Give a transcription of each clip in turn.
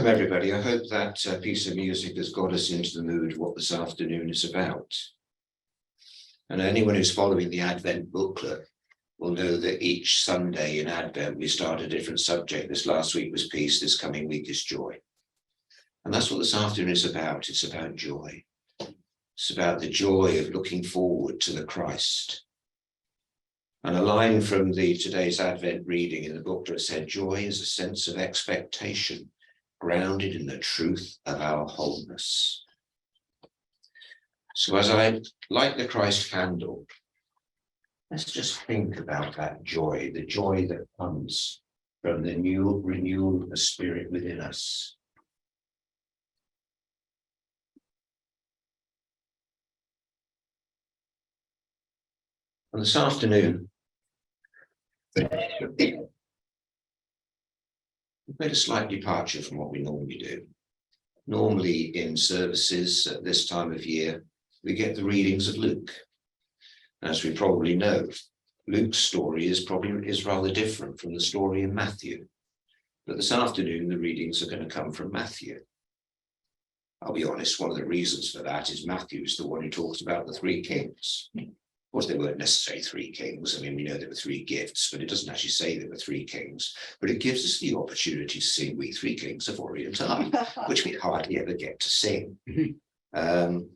everybody. I hope that piece of music has got us into the mood of what this afternoon is about. And anyone who's following the Advent booklet will know that each Sunday in Advent, we start a different subject. This last week was peace, this coming week is joy. And that's what this afternoon is about. It's about joy. It's about the joy of looking forward to the Christ. And a line from today's Advent reading in the booklet said, joy is a sense of expectation grounded in the truth of our wholeness. So as I light the Christ candle, let's just think about that joy, the joy that comes from the new renewal of the Spirit within us. And this afternoon, we've made a slight departure from what we normally do. Normally in services at this time of year, we get the readings of Luke. As we probably know, Luke's story is rather different from the story in Matthew. But this afternoon, the readings are going to come from Matthew. I'll be honest, one of the reasons for that is Matthew is the one who talks about the three kings. Of course, they weren't necessarily three kings. I mean, we know there were three gifts, but it doesn't actually say there were three kings. But it gives us the opportunity to sing We Three Kings of Orient Are, which we hardly ever get to sing. And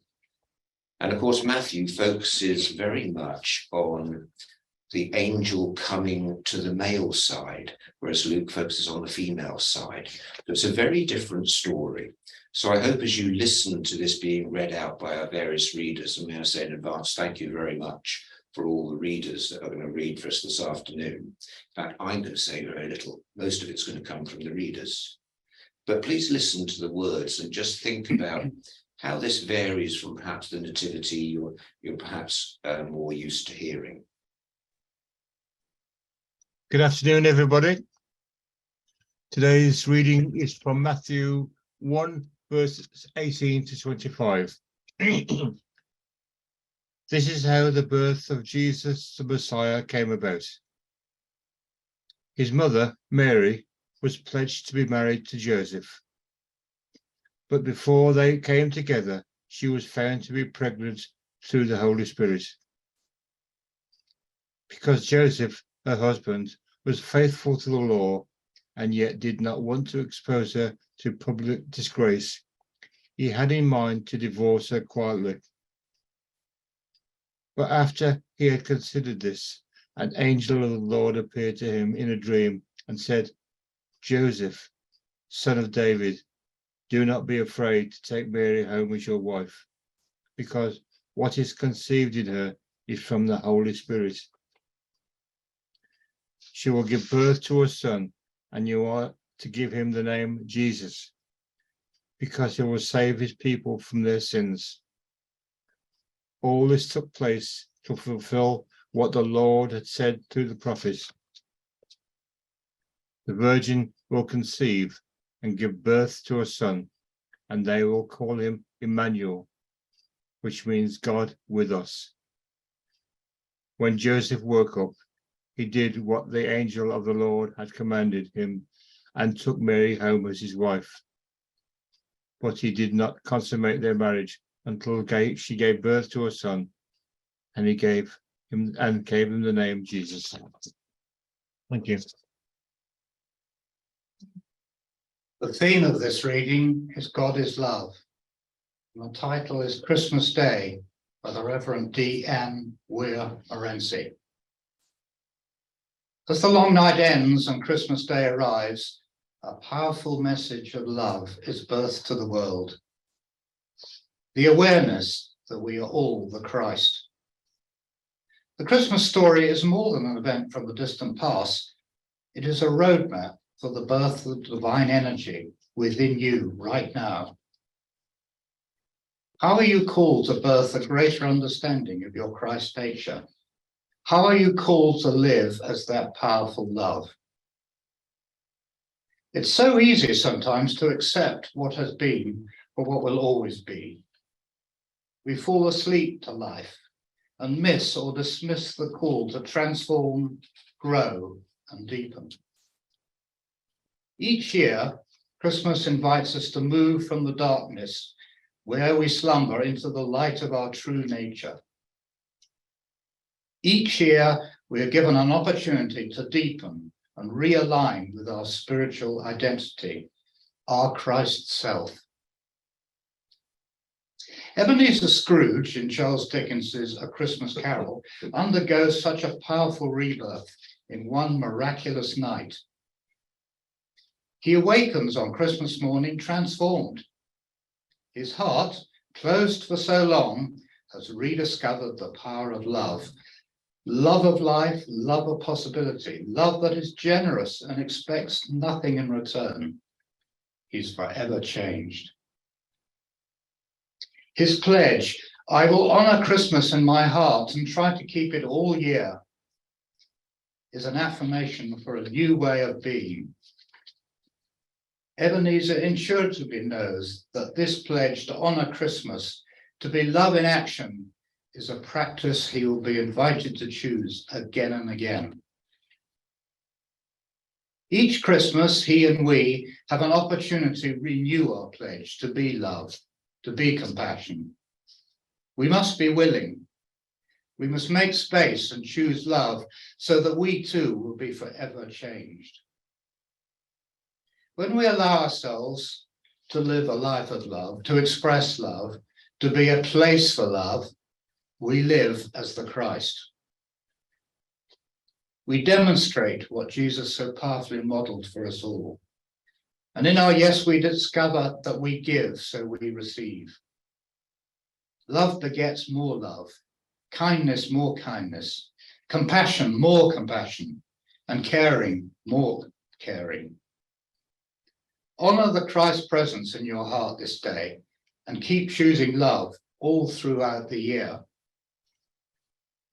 of course, Matthew focuses very much on the angel coming to the male side, whereas Luke focuses on the female side. So it's a very different story. So I hope as you listen to this being read out by our various readers, and may I say in advance, thank you very much for all the readers that are going to read for us this afternoon. In fact, I'm going to say very little. Most of it's going to come from the readers. But please listen to the words and just think about how this varies from perhaps the nativity you're perhaps more used to hearing. Good afternoon, everybody. Today's reading is from Matthew 1, verses 18 to 25. This is how the birth of Jesus, the Messiah, came about. His mother, Mary, was pledged to be married to Joseph. But before they came together, she was found to be pregnant through the Holy Spirit. Because Joseph, her husband, was faithful to the law and yet did not want to expose her to public disgrace, he had in mind to divorce her quietly. But after he had considered this, an angel of the Lord appeared to him in a dream and said, Joseph, son of David, do not be afraid to take Mary home as your wife, because what is conceived in her is from the Holy Spirit. She will give birth to a son, and you are to give him the name Jesus, because he will save his people from their sins. All this took place to fulfill what the Lord had said through the prophets. The virgin will conceive and give birth to a son, and they will call him Emmanuel, which means God with us. When Joseph woke up, he did what the angel of the Lord had commanded him and took Mary home as his wife. But he did not consummate their marriage until she gave birth to a son, and he gave him the name Jesus. Thank you. The theme of this reading is God is Love. And the title is Christmas Day by the Reverend D.N. Weir-Morency. As the long night ends and Christmas Day arrives, a powerful message of love is birthed to the world. The awareness that we are all the Christ. The Christmas story is more than an event from the distant past. It is a roadmap for the birth of divine energy within you right now. How are you called to birth a greater understanding of your Christ nature? How are you called to live as that powerful love? It's so easy sometimes to accept what has been for what will always be. We fall asleep to life and miss or dismiss the call to transform, grow, and deepen. Each year, Christmas invites us to move from the darkness where we slumber into the light of our true nature. Each year, we are given an opportunity to deepen and realign with our spiritual identity, our Christ self. Ebenezer Scrooge, in Charles Dickens's A Christmas Carol, undergoes such a powerful rebirth in one miraculous night. He awakens on Christmas morning transformed. His heart, closed for so long, has rediscovered the power of love. Love of life, love of possibility, love that is generous and expects nothing in return. He's forever changed. His pledge, I will honor Christmas in my heart and try to keep it all year, is an affirmation for a new way of being. Ebenezer intuitively knows that this pledge to honor Christmas, to be love in action, is a practice he will be invited to choose again and again. Each Christmas, he and we have an opportunity to renew our pledge to be love, to be compassion. We must be willing. We must make space and choose love so that we too will be forever changed. When we allow ourselves to live a life of love, to express love, to be a place for love, we live as the Christ. We demonstrate what Jesus so powerfully modeled for us all. And in our yes, we discover that we give, so we receive. Love begets more love, kindness more kindness, compassion more compassion, and caring more caring. Honor the Christ presence in your heart this day and keep choosing love all throughout the year.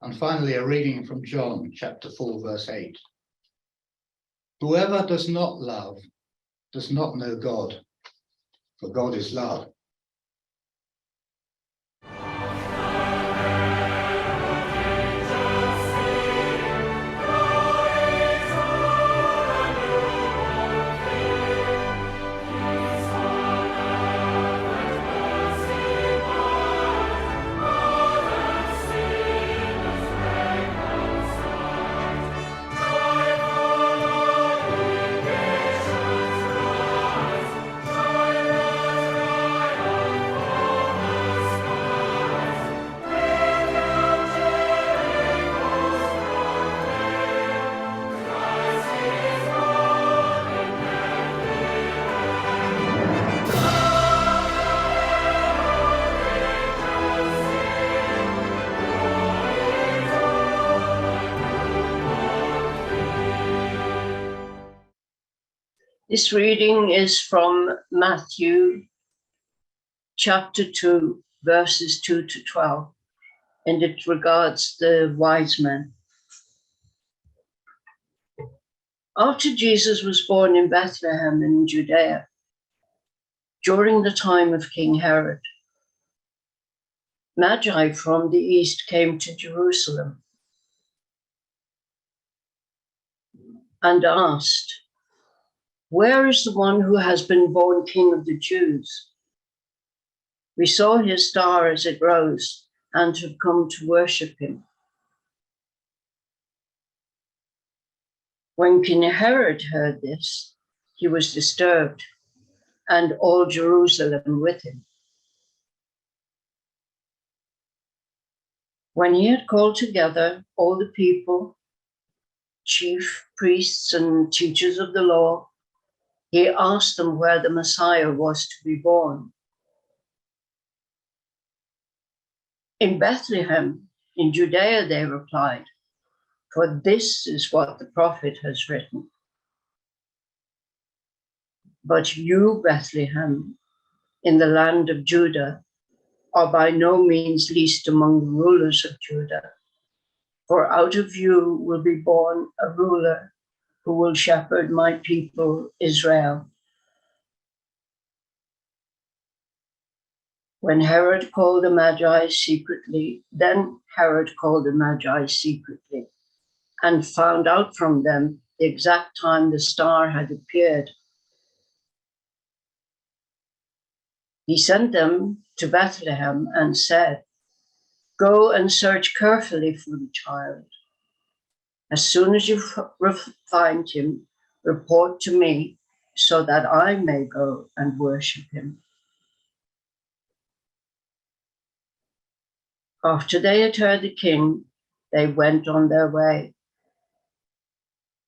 And finally, a reading from John chapter 4, verse 8. Whoever does not love does not know God, for God is love. This reading is from Matthew chapter 2, verses 2 to 12, and it regards the wise men. After Jesus was born in Bethlehem in Judea, during the time of King Herod, Magi from the east came to Jerusalem and asked, "Where is the one who has been born King of the Jews? We saw his star as it rose and have come to worship him." When King Herod heard this, he was disturbed, and all Jerusalem with him. When he had called together all the people, chief priests and teachers of the law, he asked them where the Messiah was to be born. "In Bethlehem, in Judea," they replied, "for this is what the prophet has written. But you, Bethlehem, in the land of Judah, are by no means least among the rulers of Judah, for out of you will be born a ruler who will shepherd my people Israel." Then Herod called the Magi secretly and found out from them the exact time the star had appeared. He sent them to Bethlehem and said, "Go and search carefully for the child. As soon as you find him, report to me so that I may go and worship him." After they had heard the king, they went on their way.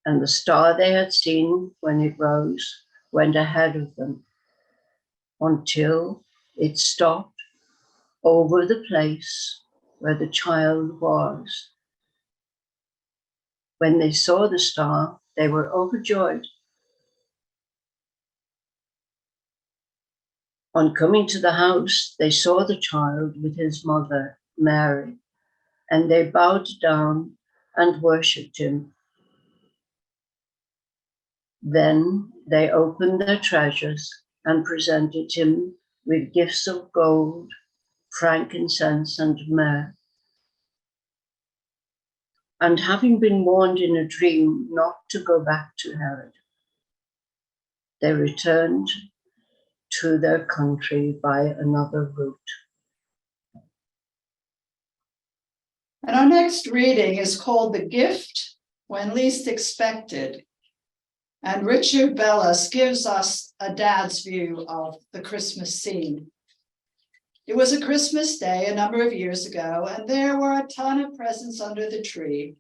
And the star they had seen when it rose went ahead of them until it stopped over the place where the child was. When they saw the star, they were overjoyed. On coming to the house, they saw the child with his mother, Mary, and they bowed down and worshipped him. Then they opened their treasures and presented him with gifts of gold, frankincense, and myrrh. And having been warned in a dream not to go back to Herod, they returned to their country by another route. And our next reading is called The Gift When Least Expected. And Richard Bellis gives us a dad's view of the Christmas scene. It was a Christmas day a number of years ago, and there were a ton of presents under the tree.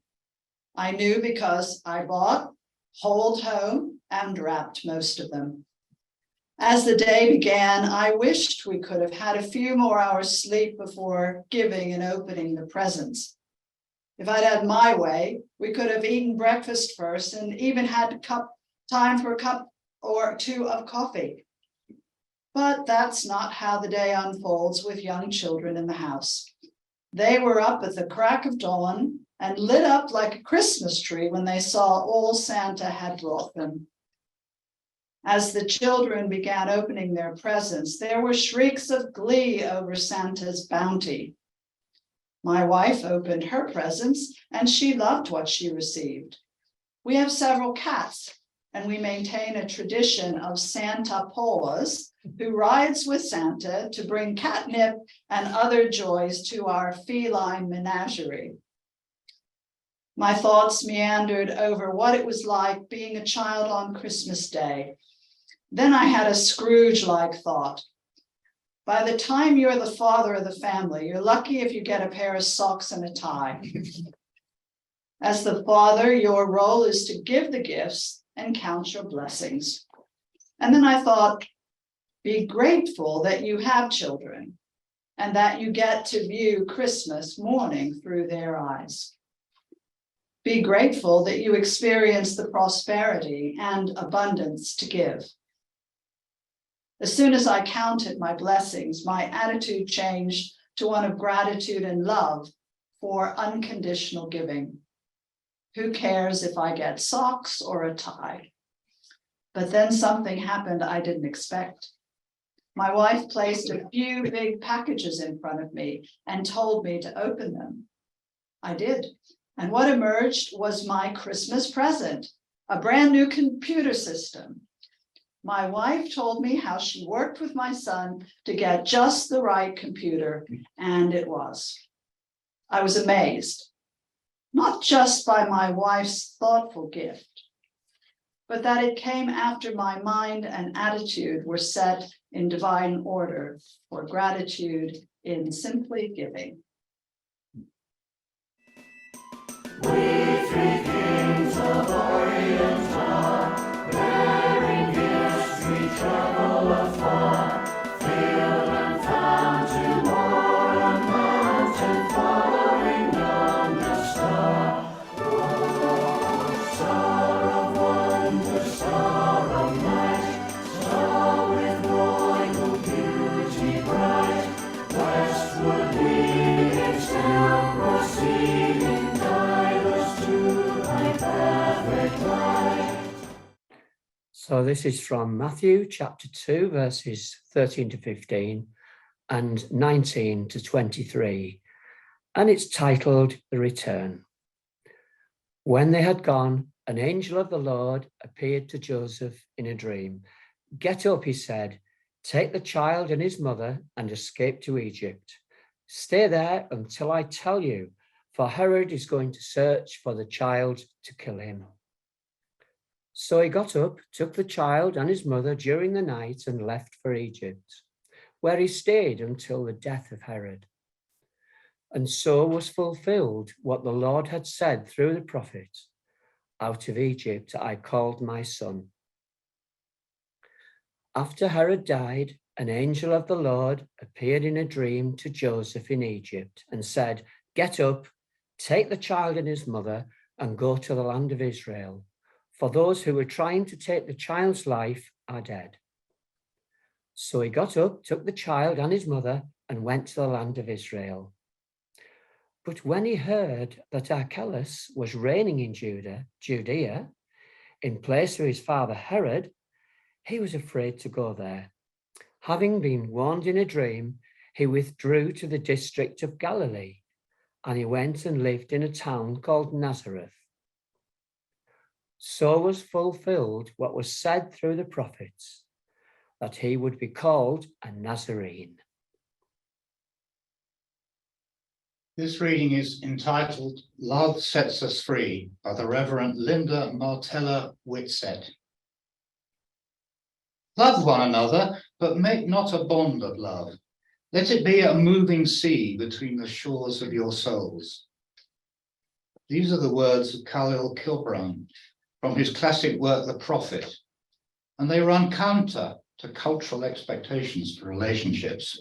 I knew because I bought, hauled home, and wrapped most of them. As the day began, I wished we could have had a few more hours sleep before giving and opening the presents. If I'd had my way, we could have eaten breakfast first and even had time for a cup or two of coffee. But that's not how the day unfolds with young children in the house. They were up at the crack of dawn and lit up like a Christmas tree when they saw all Santa had brought them. As the children began opening their presents, there were shrieks of glee over Santa's bounty. My wife opened her presents, and she loved what she received. We have several cats, and we maintain a tradition of Santa Paws, who rides with Santa to bring catnip and other joys to our feline menagerie. My thoughts meandered over what it was like being a child on Christmas Day. Then I had a Scrooge-like thought. By the time you're the father of the family, you're lucky if you get a pair of socks and a tie. As the father, your role is to give the gifts and count your blessings. And then I thought, be grateful that you have children and that you get to view Christmas morning through their eyes. Be grateful that you experience the prosperity and abundance to give. As soon as I counted my blessings, my attitude changed to one of gratitude and love for unconditional giving. Who cares if I get socks or a tie? But then something happened I didn't expect. My wife placed a few big packages in front of me and told me to open them. I did. And what emerged was my Christmas present, a brand new computer system. My wife told me how she worked with my son to get just the right computer, and it was. I was amazed, not just by my wife's thoughtful gift, but that it came after my mind and attitude were set in divine order for gratitude in simply giving. We three kings of Orient are, bearing gifts we travel afar, field and fountain, moor and mountain, following yonder star. Oh, star of wonder, star of light, star with royal beauty bright, westward leading, still proceeding, so this is from Matthew chapter 2, verses 13 to 15 and 19 to 23, and it's titled The Return. When they had gone, an angel of the Lord appeared to Joseph in a dream. "Get up," he said, Take the child and his mother and escape to Egypt. Stay there until I tell you, for Herod is going to search for the child to kill him." So he got up, took the child and his mother during the night and left for Egypt, where he stayed until the death of Herod. And so was fulfilled what the Lord had said through the prophet, "Out of Egypt I called my son." After Herod died, an angel of the Lord appeared in a dream to Joseph in Egypt and said, "Get up, take the child and his mother and go to the land of Israel, for those who were trying to take the child's life are dead." So he got up, took the child and his mother and went to the land of Israel. But when he heard that Archelaus was reigning in Judea, in place of his father Herod, he was afraid to go there. Having been warned in a dream, he withdrew to the district of Galilee, and he went and lived in a town called Nazareth. So was fulfilled what was said through the prophets, that he would be called a Nazarene. This reading is entitled "Love Sets Us Free" by the Reverend Linda Martella Whitsett. Love one another, but make not a bond of love. Let it be a moving sea between the shores of your souls. These are the words of Khalil Gibran from his classic work, The Prophet, and they run counter to cultural expectations for relationships.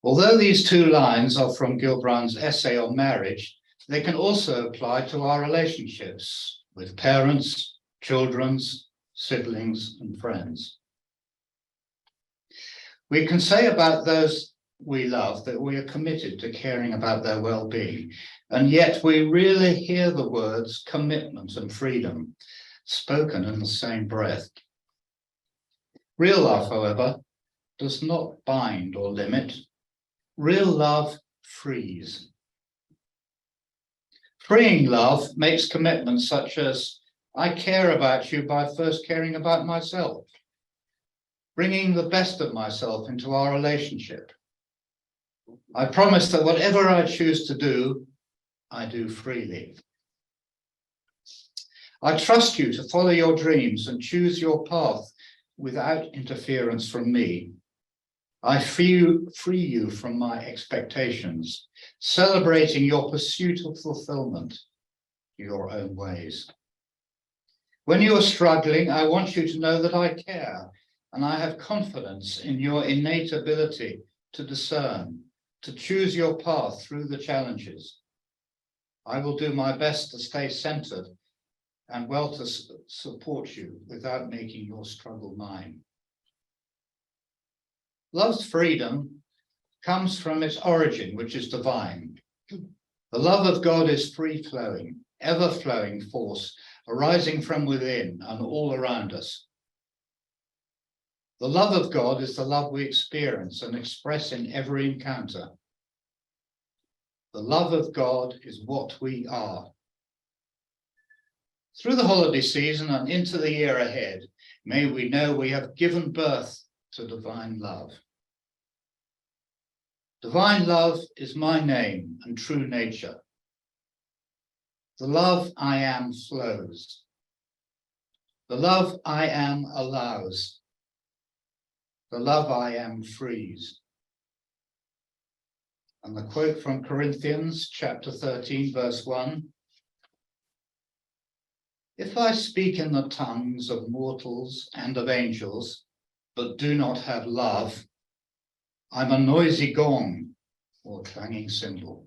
Although these two lines are from Gilbran's essay on marriage, they can also apply to our relationships with parents, children, siblings, and friends. We can say about those we love that we are committed to caring about their well-being, and yet we rarely hear the words commitment and freedom spoken in the same breath. Real love, however, does not bind or limit. Real love frees. Freeing love makes commitments such as, "I care about you by first caring about myself," bringing the best of myself into our relationship. "I promise that whatever I choose to do, I do freely." "I trust you to follow your dreams and choose your path without interference from me. I free you from my expectations, celebrating your pursuit of fulfillment your own ways. When you are struggling, I want you to know that I care, and I have confidence in your innate ability to discern, to choose your path through the challenges. I will do my best to stay centered and well to support you without making your struggle mine." Love's freedom comes from its origin, which is divine. The love of God is free-flowing, ever-flowing force arising from within and all around us. The love of God is the love we experience and express in every encounter. The love of God is what we are. Through the holiday season and into the year ahead, may we know we have given birth to divine love. Divine love is my name and true nature. The love I am flows. The love I am allows. The love I am frees. And the quote from Corinthians chapter 13, verse 1. "If I speak in the tongues of mortals and of angels, but do not have love, I'm a noisy gong or clanging cymbal."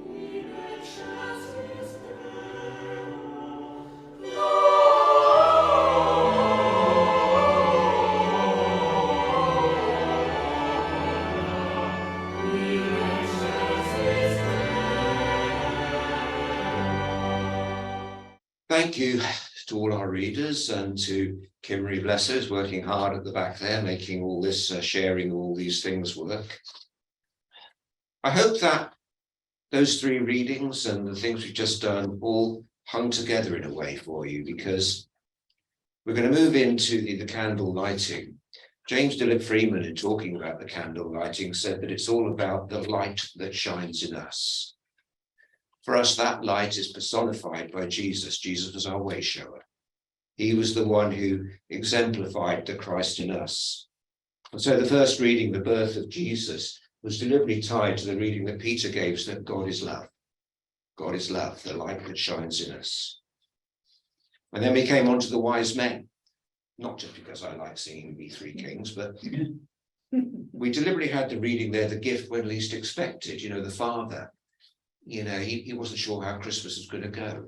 We thank you to all our readers and to Kimmery, bless her, who's working hard at the back there, making all this, sharing all these things work. I hope that those 3 readings and the things we've just done all hung together in a way for you, because we're going to move into the candle lighting. James Dillard Freeman, in talking about the candle lighting, said that it's all about the light that shines in us. For us, that light is personified by Jesus. Jesus was our way shower. He was the one who exemplified the Christ in us. And so the first reading, the birth of Jesus, was deliberately tied to the reading that Peter gave us, that God is love. God is love, the light that shines in us. And then we came on to the wise men, not just because I like singing We Three Kings, but we deliberately had the reading there, the gift when least expected. You know, the father, you know, he wasn't sure how Christmas was going to go.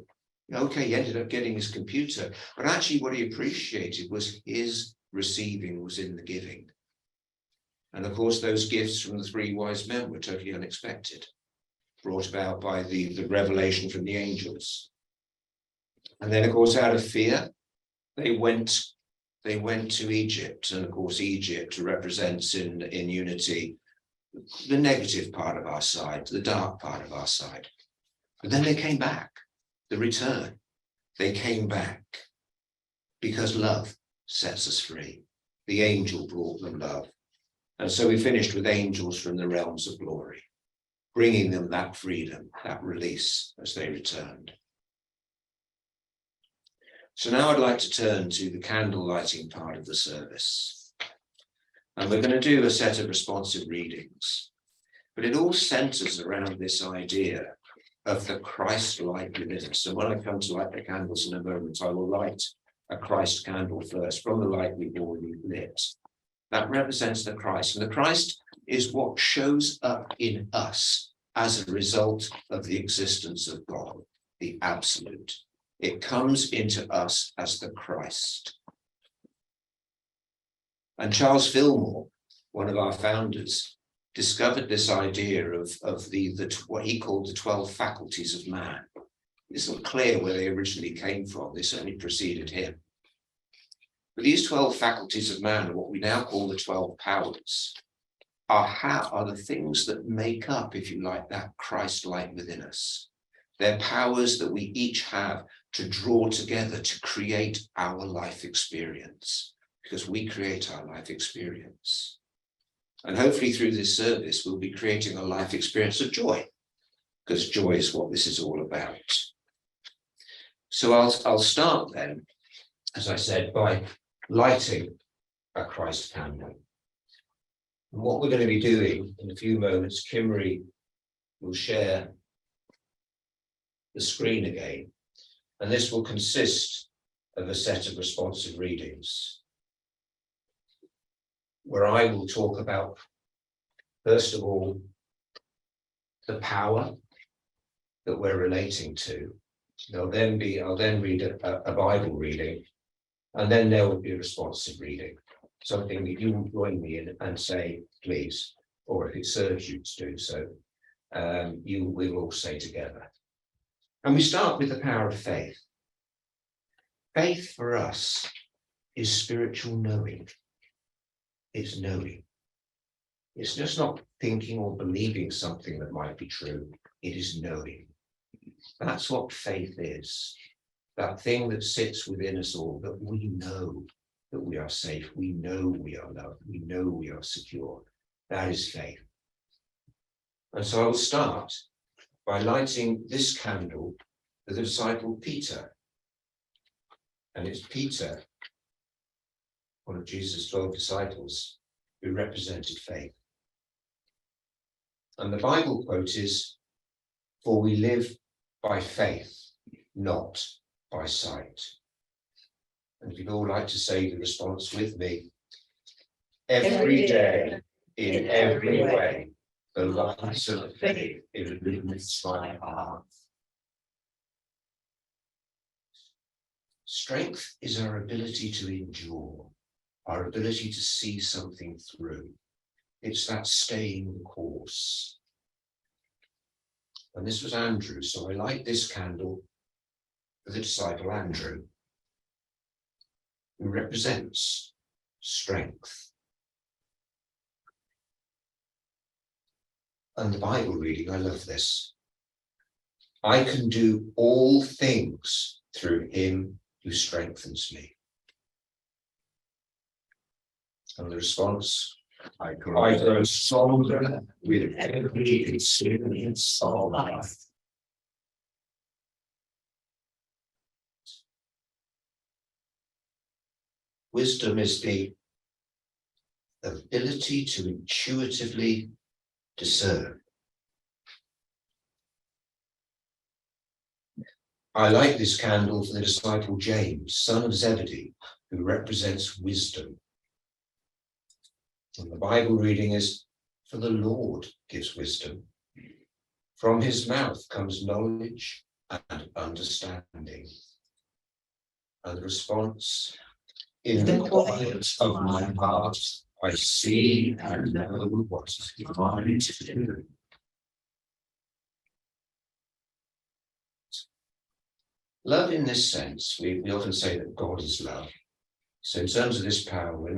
Okay, he ended up getting his computer, but actually what he appreciated was his receiving was in the giving. And of course, those gifts from the 3 wise men were totally unexpected, brought about by the revelation from the angels. And then, of course, out of fear, they went to Egypt. And of course, Egypt represents in unity the negative part of our side, the dark part of our side. But then they came back, the return. They came back because love sets us free. The angel brought them love. And so we finished with angels from the realms of glory, bringing them that freedom, that release as they returned. So now I'd like to turn to the candle lighting part of the service. And we're going to do a set of responsive readings, but it all centers around this idea of the Christ light within us. And when I come to light the candles in a moment, I will light a Christ candle first from the light we've already lit. That represents the Christ. And the Christ is what shows up in us as a result of the existence of God, the absolute. It comes into us as the Christ. And Charles Fillmore, one of our founders, discovered this idea of what he called the 12 faculties of man. It's not clear where they originally came from. They certainly preceded him. But these 12 faculties of man, what we now call the 12 powers, are the things that make up, if you like, that Christ light within us. They're powers that we each have to draw together to create our life experience, because we create our life experience. And hopefully through this service, we'll be creating a life experience of joy, because joy is what this is all about. So I'll start then, as I said, by lighting a Christ candle. And what we're going to be doing in a few moments, Kimmery will share the screen again, and this will consist of a set of responsive readings, where I will talk about, first of all, the power that we're relating to. I'll then read a Bible reading, and then there will be a responsive reading, something that you will join me in and say, please, or if it serves you to do so, we will all say together. And we start with the power of faith. Faith for us is spiritual knowing. It's knowing. It's just not thinking or believing something that might be true. It is knowing. That's what faith is. That thing that sits within us all, that we know that we are safe. We know we are loved. We know we are secure. That is faith. And so I will start by lighting this candle for the disciple Peter. And it's Peter, one of Jesus' 12 disciples, who represented faith. And the Bible quote is, "For we live by faith, not by sight." And if you'd all like to say the response with me, every day, in every way, the light of faith illumines my heart. Strength is our ability to endure, our ability to see something through. It's that staying the course. And this was Andrew, so I light this candle for the disciple Andrew, who represents strength. And the Bible reading, I love this. I can do all things through him who strengthens me. And the response, I grow stronger with every experience of life. Wisdom is the ability to intuitively discern. I like this candle for the disciple James, son of Zebedee, who represents wisdom. And the Bible reading is, for the Lord gives wisdom. From his mouth comes knowledge and understanding. And the response, in the quiet of my heart, I see and know what is mine to do. Love in this sense, we often say that God is love. So in terms of this power, we're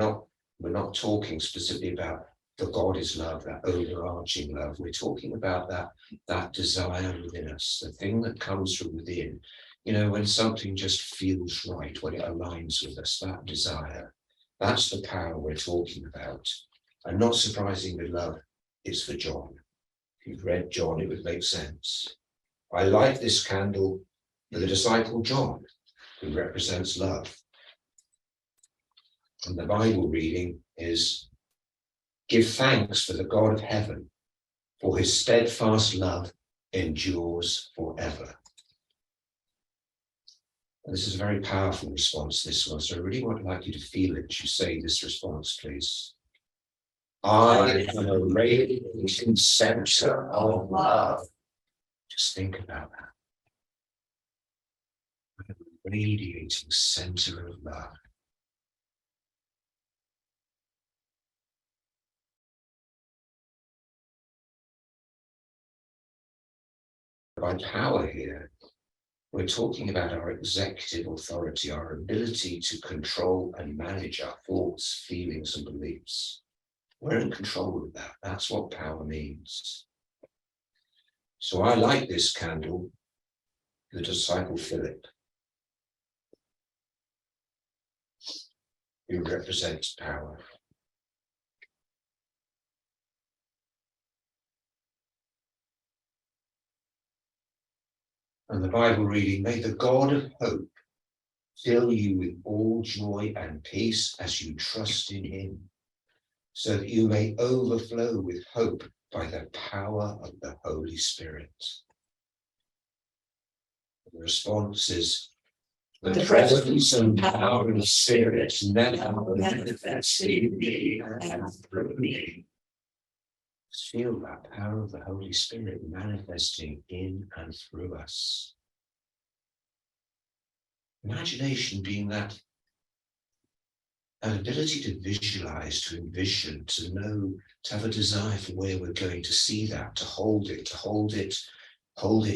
not talking specifically about the God is love, that overarching love. We're talking about that desire within us, the thing that comes from within. You know, when something just feels right, when it aligns with us, that desire, that's the power we're talking about. And not surprising with love, it's for John. If you've read John, it would make sense. I like this candle for the disciple John, who represents love. And the Bible reading is, give thanks for the God of heaven, for his steadfast love endures forever. And this is a very powerful response, this one. So I really would like you to feel it. You say this response, please. I am a radiating center of love. Just think about that. I'm a radiating center of love. By power here, we're talking about our executive authority, our ability to control and manage our thoughts, feelings, and beliefs. We're in control of that. That's what power means. So I like this candle, the disciple Philip, who represents power. And the Bible reading, may the God of hope fill you with all joy and peace as you trust in him, so that you may overflow with hope by the power of the Holy Spirit. The response is, the presence and power of the Spirit now manifest in me and through me. Feel that power of the Holy Spirit manifesting in and through us. Imagination being that ability to visualize, to envision, to know, to have a desire for where we're going, to see that, to hold it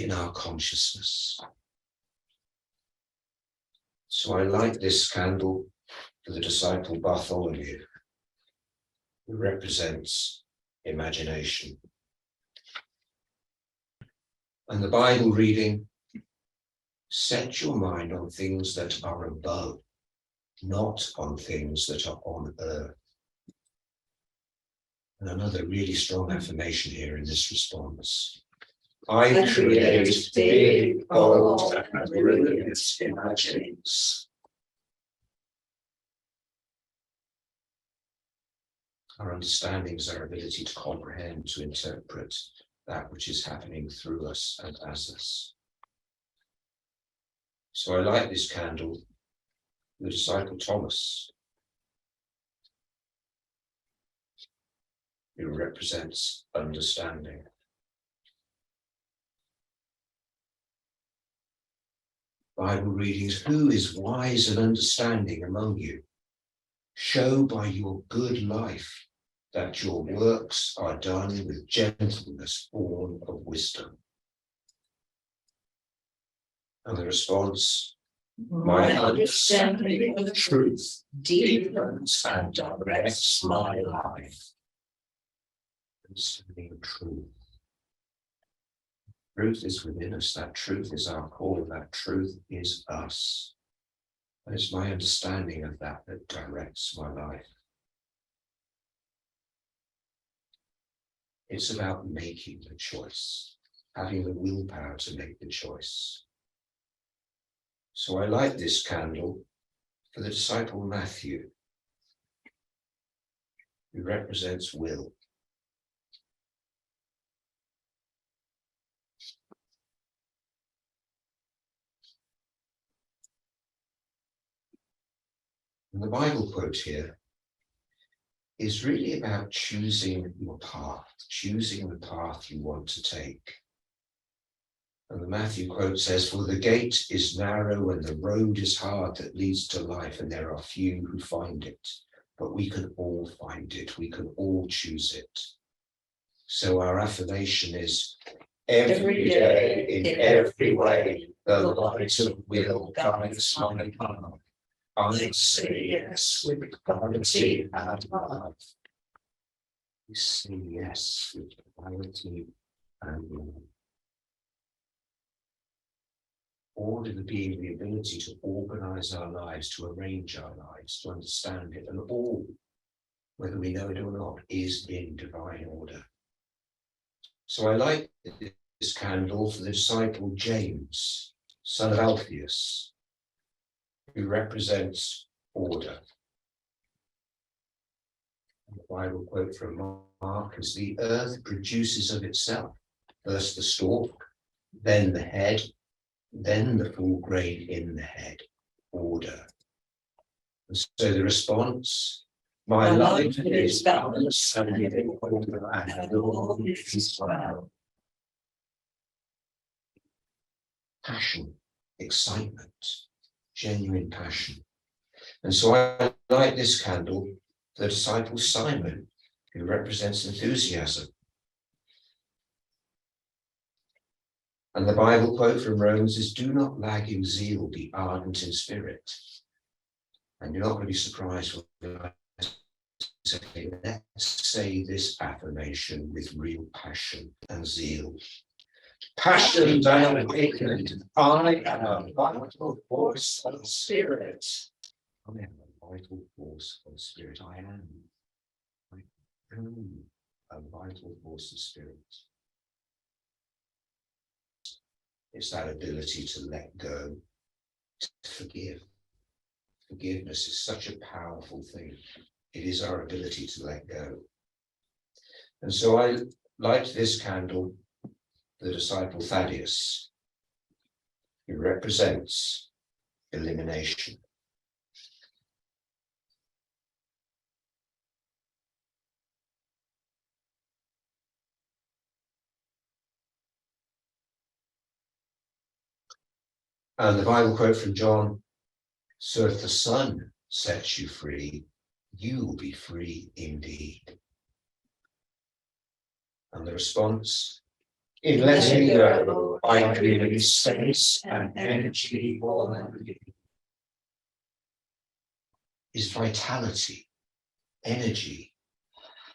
in our consciousness. So I like this candle for the disciple Bartholomew, who represents imagination. And the Bible reading, set your mind on things that are above, not on things that are on earth. And another really strong affirmation here in this response. I create big, bold, and brilliant imaginings. Our understanding is our ability to comprehend, to interpret that which is happening through us and as us. So I like this candle, the disciple Thomas, who represents understanding. Bible readings, who is wise and understanding among you? Show by your good life that your works are done with gentleness born of wisdom. And the response, My understanding of truth deepens and directs my life. understanding of truth. Truth is within us. That truth is our core. That truth is us. And it's my understanding of that that directs my life. It's about making the choice, having the willpower to make the choice. So I light this candle for the disciple Matthew, who represents will. And the Bible quote here is really about choosing your path, choosing the path you want to take. And the Matthew quote says, "For the gate is narrow and the road is hard that leads to life, and there are few who find it. But we can all find it. We can all choose it." So our affirmation is, every day, in every way, the light of will guides my path. I say yes with clarity and love. We say yes with clarity and love. All in the being the ability to organize our lives, to arrange our lives, to understand it, and all, whether we know it or not, is in divine order. So I light this candle for the disciple James, son of Alphaeus, who represents order. And the Bible quote from Mark is, "The earth produces of itself first the stalk, then the head, then the full grain in the head," order. And so the response, my life is balanced and in order, and all is well. Passion, excitement, genuine passion. And so I light this candle for the disciple Simon, who represents enthusiasm. And the Bible quote from Romans is, "Do not lag in zeal, be ardent in spirit." And you're not going to be surprised when I say, let's say this affirmation with real passion and zeal. Passion and awakened, I am a vital force of spirit. I am a vital force of spirit. I am a vital force of spirit. It's that ability to let go, to forgive. Forgiveness is such a powerful thing. It is our ability to let go. And so I light this candle, the disciple Thaddeus, who represents elimination. And the Bible quote from John, "So if the Son sets you free, you will be free indeed." And the response, in letting go, I create space and energy for you. Is vitality, energy,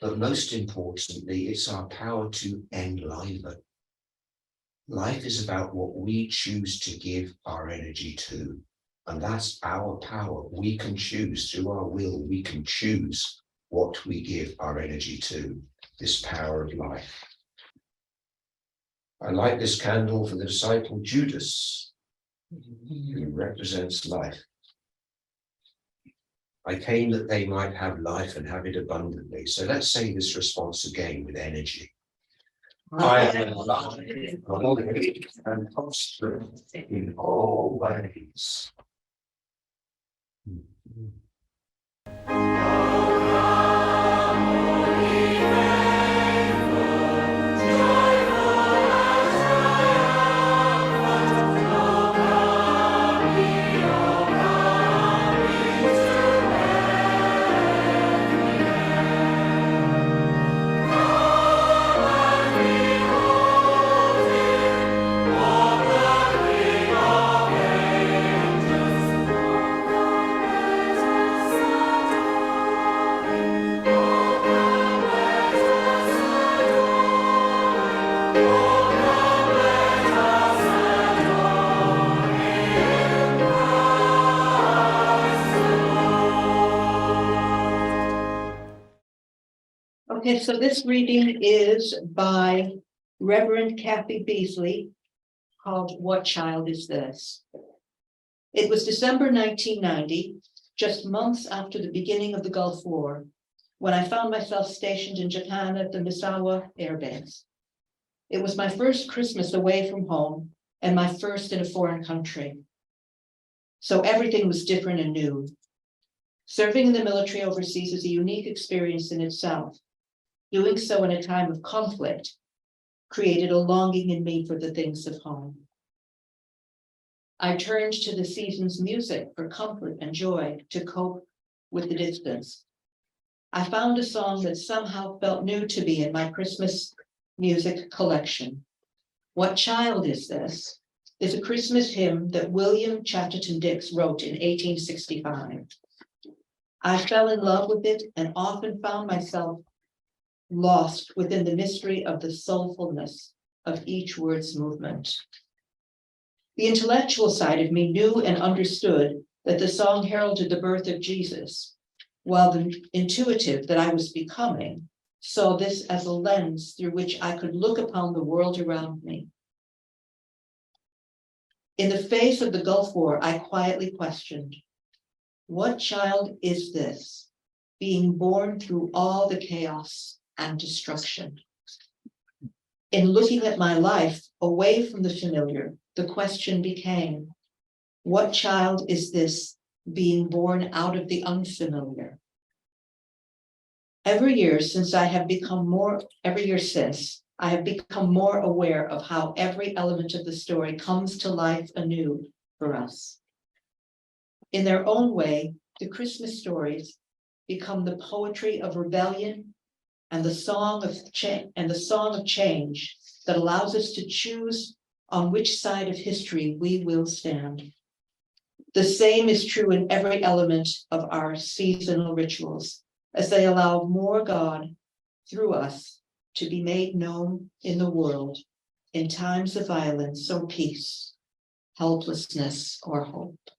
but most importantly, it's our power to enliven. Life is about what we choose to give our energy to, and that's our power. We can choose through our will, we can choose what we give our energy to, this power of life. I light this candle for the disciple Judas, who represents life. I came that they might have life and have it abundantly. So let's say this response again with energy. I am alive and prosperous in all ways. Okay, so this reading is by Reverend Kathy Beasley, called What Child Is This? It was December 1990, just months after the beginning of the Gulf War, when I found myself stationed in Japan at the Misawa Air Base. It was my first Christmas away from home and my first in a foreign country. So everything was different and new. Serving in the military overseas is a unique experience in itself. Doing so in a time of conflict created a longing in me for the things of home. I turned to the season's music for comfort and joy to cope with the distance. I found a song that somehow felt new to me in my Christmas music collection. What Child Is This? Is a Christmas hymn that William Chatterton Dix wrote in 1865. I fell in love with it and often found myself lost within the mystery of the soulfulness of each word's movement. The intellectual side of me knew and understood that the song heralded the birth of Jesus, while the intuitive that I was becoming saw this as a lens through which I could look upon the world around me. In the face of the Gulf War, I quietly questioned, what child is this, being born through all the chaos and destruction? In looking at my life away from the familiar, the question became, what child is this, being born out of the unfamiliar? Every year since, I have become more aware of how every element of the story comes to life anew for us. In their own way, the Christmas stories become the poetry of rebellion and the song of change that allows us to choose on which side of history we will stand. The same is true in every element of our seasonal rituals, as they allow more God through us to be made known in the world in times of violence or peace, helplessness or hope.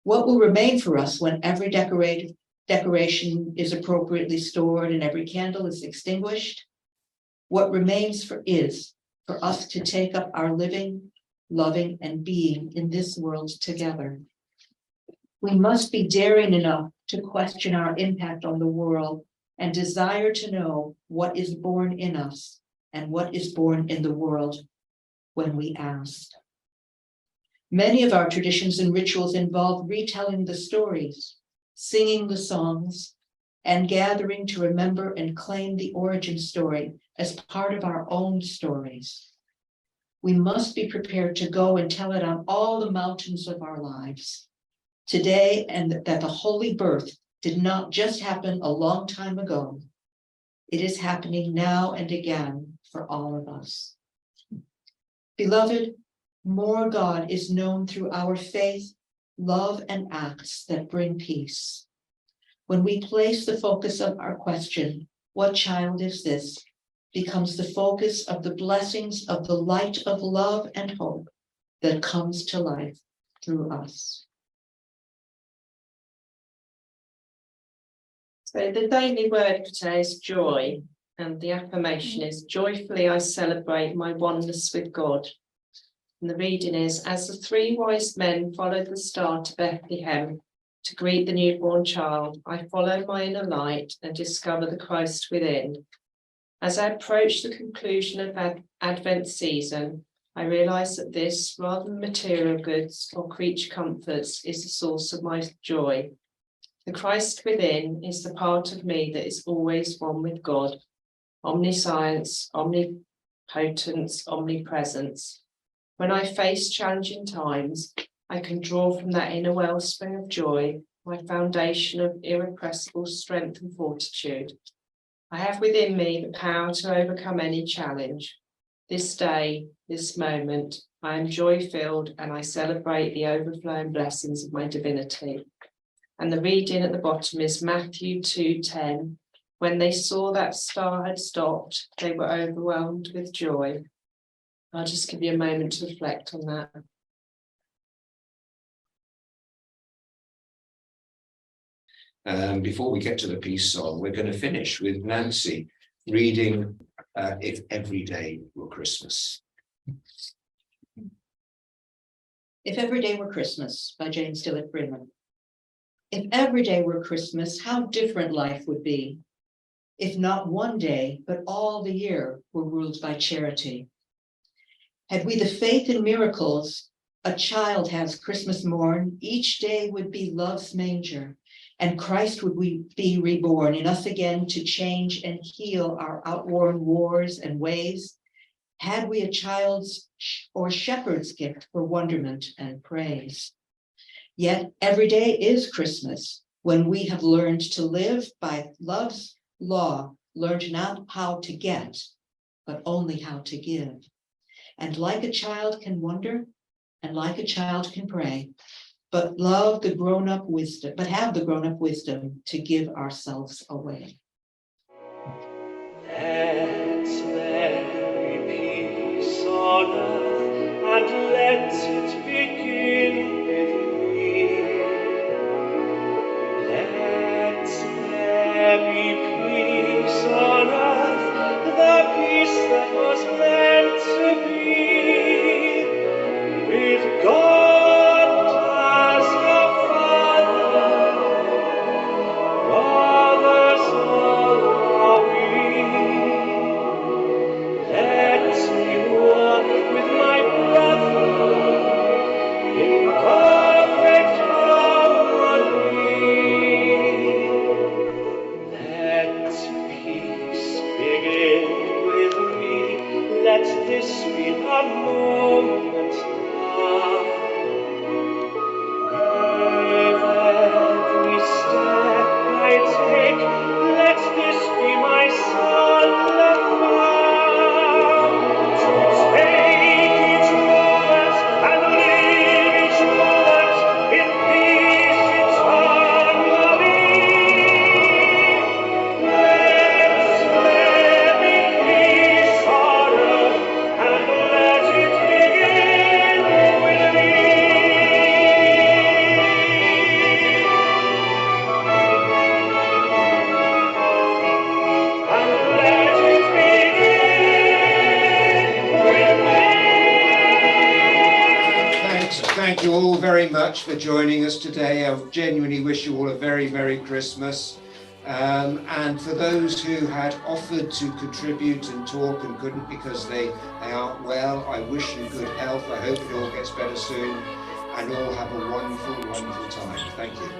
What will remain for us when every decoration is appropriately stored and every candle is extinguished? What remains is for us to take up our living, loving, and being in this world together. We must be daring enough to question our impact on the world and desire to know what is born in us and what is born in the world when we ask. Many of our traditions and rituals involve retelling the stories, singing the songs, and gathering to remember and claim the origin story as part of our own stories. We must be prepared to go and tell it on all the mountains of our lives today, and that the holy birth did not just happen a long time ago. It is happening now and again for all of us. Beloved, more God is known through our faith, love, and acts that bring peace. When we place the focus of our question, what child is this, becomes the focus of the blessings of the light of love and hope that comes to life through us. So the daily word for today is joy, and the affirmation is, joyfully I celebrate my oneness with God. And the reading is, as the three wise men followed the star to Bethlehem to greet the newborn child, I follow my inner light and discover the Christ within. As I approach the conclusion of Advent season, I realize that this, rather than material goods or creature comforts, is the source of my joy. The Christ within is the part of me that is always one with God, omniscience, omnipotence, omnipresence. When I face challenging times, I can draw from that inner wellspring of joy, my foundation of irrepressible strength and fortitude. I have within me the power to overcome any challenge. This day, this moment, I am joy-filled and I celebrate the overflowing blessings of my divinity. And the reading at the bottom is Matthew 2:10. When they saw that star had stopped, they were overwhelmed with joy. I'll just give you a moment to reflect on that. Before we get to the peace song, we're going to finish with Nancy reading If Every Day Were Christmas. If Every Day Were Christmas by Jane Stillett Freeman. If every day were Christmas, how different life would be. If not one day, but all the year were ruled by charity. Had we the faith in miracles, a child has Christmas morn, each day would be love's manger, and Christ would be reborn in us again to change and heal our outworn wars and ways. Had we a child's or shepherd's gift for wonderment and praise. Yet every day is Christmas, when we have learned to live by love's law, learned not how to get, but only how to give. And like a child can wonder, and like a child can pray, but have the grown-up wisdom to give ourselves away. Let there be peace on earth, and let it begin with me. Let there be peace on earth, the peace that was meant to be, with God as a Father, brothers all are we. Let me walk with my brother in perfect harmony. Let peace begin with me. Let this be a moment now. With every step I take, let this be my solemn vow. To take each moment and live each moment in peace eternally. Let there be peace on earth, and let it begin with me. And let it begin with me. Thank you all very much for joining us today. I genuinely wish you all a very Merry Christmas. And for those who had offered to contribute and talk and couldn't because they aren't well, I wish you good health. I hope it all gets better soon and all have a wonderful, wonderful time. Thank you.